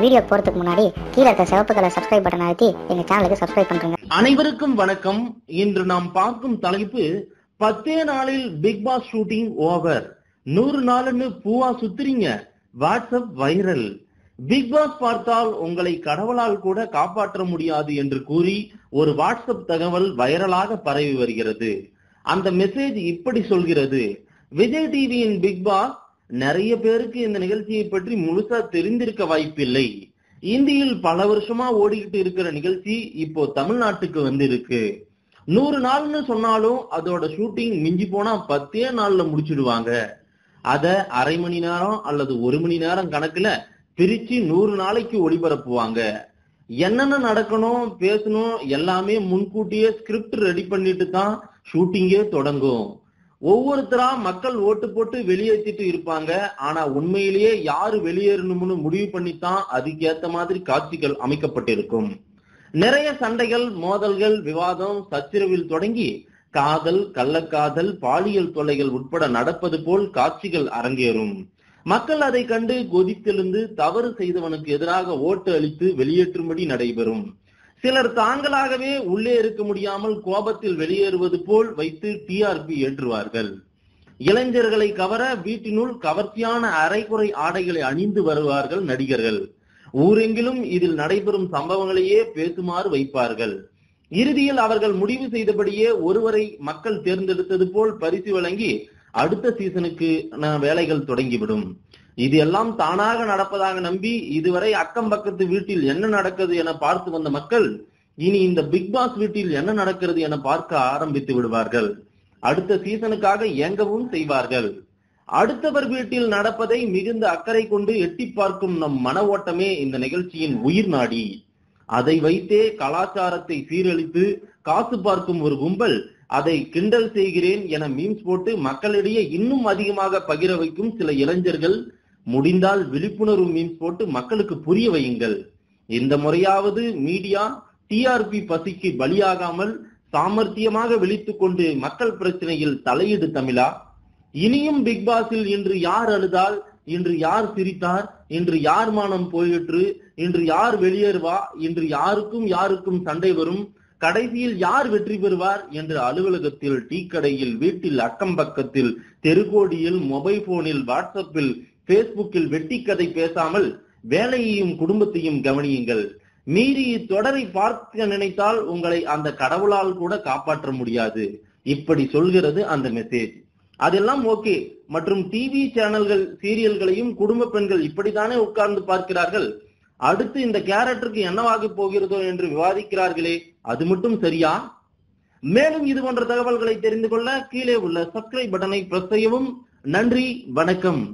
Video போறதுக்கு முன்னாடி கீழே இருக்க சிவப்பு கலர் சப்ஸ்கிரைப் பட்டன் அழுத்தி எங்க சேனலுக்கு சப்ஸ்கிரைப் பண்ணுங்க. அனைவருக்கும் வணக்கம். இன்று நாம் பார்க்கும் தலைப்பு 10 நாளில் பிக் பாஸ் ஷூட்டிங் ஓவர். 100 நாள்னு பூவா சுத்துறீங்க, வாட்ஸ்அப் வைரல். பிக் பாஸ் பார்த்தால் உங்களை கடவுளால் கூட காப்பாற்ற முடியாது என்று கூறி ஒரு வாட்ஸ்அப் தகவல் வைரலாக பரவி வருகிறது. அந்த மெசேஜ் இப்படி சொல்கிறது: விஜய் டிவியின் பிக் பாஸ் நிறைய பேருக்கு இந்த நிகழ்ச்சியை பற்றி முழுசா தெரிந்திருக்க வாய்ப்பில்லை. இந்தியில் பல வருஷமா ஓடிக்கிட்டு இருக்கிற நிகழ்ச்சி இப்போ தமிழ்நாட்டுக்கு வந்திருக்கு. 100 நாள்னு சொன்னாலும் அதோட ஷூட்டிங் மிஞ்சி போனா 10 நாள்ல முடிச்சிடுவாங்க. அத அரை மணி நேரம் அல்லது 1 மணி நேரம் கணக்குல பிரிச்சு 100 நாளைக்கு ஒளிபரப்புவாங்க. என்னென்ன நடக்கணும், பேசணும் எல்லாமே முன்கூட்டியே ஸ்கிரிப்ட் ரெடி பண்ணிட்டு தான் ஷூட்டிங்கே தொடங்கும். ஒவ்வொருத்தரா மக்கள் ஓட்டு போட்டு வெளியேற்றிட்டு இருப்பாங்க. ஆனா உண்மையிலேயே யாரு வெளியேறணும்னு முடிவு பண்ணித்தான் அதுக்கேத்த மாதிரி காட்சிகள் அமைக்கப்பட்டிருக்கும். நிறைய சண்டைகள், மோதல்கள், விவாதம், சச்சரவில் தொடங்கி காதல், கள்ளக்காதல், பாலியல் தொல்லைகள் உட்பட நடப்பது போல் காட்சிகள் அரங்கேறும். மக்கள் அதை கண்டு கொதித்தெழுந்து தவறு செய்தவனுக்கு எதிராக ஓட்டு அளித்து வெளியேற்றும்படி நடைபெறும். சிலர் தாங்களாகவே உள்ளே இருக்க முடியாமல் கோபத்தில் வெளியேறுவது போல் வைத்து டிஆர்பி ஏற்றுவார்கள். இளைஞர்களை கவர வீட்டினுள் கவர்ச்சியான அரைகுறை ஆடைகளை அணிந்து வருவார்கள் நடிகர்கள். ஊரெங்கிலும் இதில் நடைபெறும் சம்பவங்களையே பேசுமாறு வைப்பார்கள். இறுதியில் அவர்கள் முடிவு செய்தபடியே ஒருவரை மக்கள் தேர்ந்தெடுத்தது போல் பரிசு வழங்கி அடுத்த சீசனுக்கு வேலைகள் தொடங்கிவிடும். இது எல்லாம் தானாக நடப்பதாக நம்பி இதுவரை அக்கம் பக்கத்து வீட்டில் என்ன நடக்கிறது என பார்த்து வந்த மக்கள் இனி இந்த பிக் பாஸ் வீட்டில் என்ன நடக்கிறது என பார்க்க ஆரம்பித்து விடுவார்கள். அடுத்த சீசனுக்காக ஏங்கவும் செய்வார்கள். அடுத்தவர் வீட்டில் நடப்பதை மிகுந்த அக்கறை கொண்டு எட்டி பார்க்கும் நம் மன ஓட்டமே இந்த நிகழ்ச்சியின் உயிர் நாடி. அதை வைத்தே கலாச்சாரத்தை சீரழித்து காசு பார்க்கும் ஒரு கும்பல் அதை கிண்டல் செய்கிறேன் என மீம்ஸ் போட்டு மக்களிடையே இன்னும் அதிகமாக பகிர வைக்கும் சில இளைஞர்கள். முடிந்தால் விழிப்புணர்வு மீம்ஸ் போட்டு மக்களுக்கு புரிய வையுங்கள். இந்த முறையாவது மீடியா டிஆர்பி பசிக்கு பலியாகாமல் சாமர்த்தியமாக விழித்துக் கொண்டு மக்கள் பிரச்சனையில் தலையிடு தமிழா. இனியும் பிக் பாஸில் இன்று யார் அழுதால், இன்று யார் சிரித்தார், இன்று யார் மானம் போயிற்று, இன்று யார் வெளியேறுவா, இன்று யாருக்கும் சண்டை வரும், கடைசியில் யார் வெற்றி பெறுவார் என்று அலுவலகத்தில், டீ கடையில், வீட்டில், அக்கம் பக்கத்தில், தெருகோடியில், மொபைல் போனில், வாட்ஸ்அப்பில், பேஸ்புக்கில் வெட்டி கதை பேசாமல் வேலையையும் குடும்பத்தையும் கவனியுங்கள். மீறி தொடரை பார்க்க நினைத்தால் உங்களை அந்த கடவுளால் கூட காப்பாற்ற முடியாது. இப்படி சொல்கிறது அந்த மெசேஜ். அதெல்லாம் ஓகே. மற்றும் டிவி சேனல்கள், சீரியல்களையும் குடும்ப பெண்கள் இப்படித்தானே உட்கார்ந்து பார்க்கிறார்கள். அடுத்து இந்த கேரக்டருக்கு என்னவாக போகிறதோ என்று விவாதிக்கிறார்களே, அது மட்டும் சரியா? மேலும் இது போன்ற தகவல்களை தெரிந்து கொள்ள கீழே உள்ள சப்ஸ்கிரைப் பட்டனை பிரஸ் செய்யவும். நன்றி, வணக்கம்.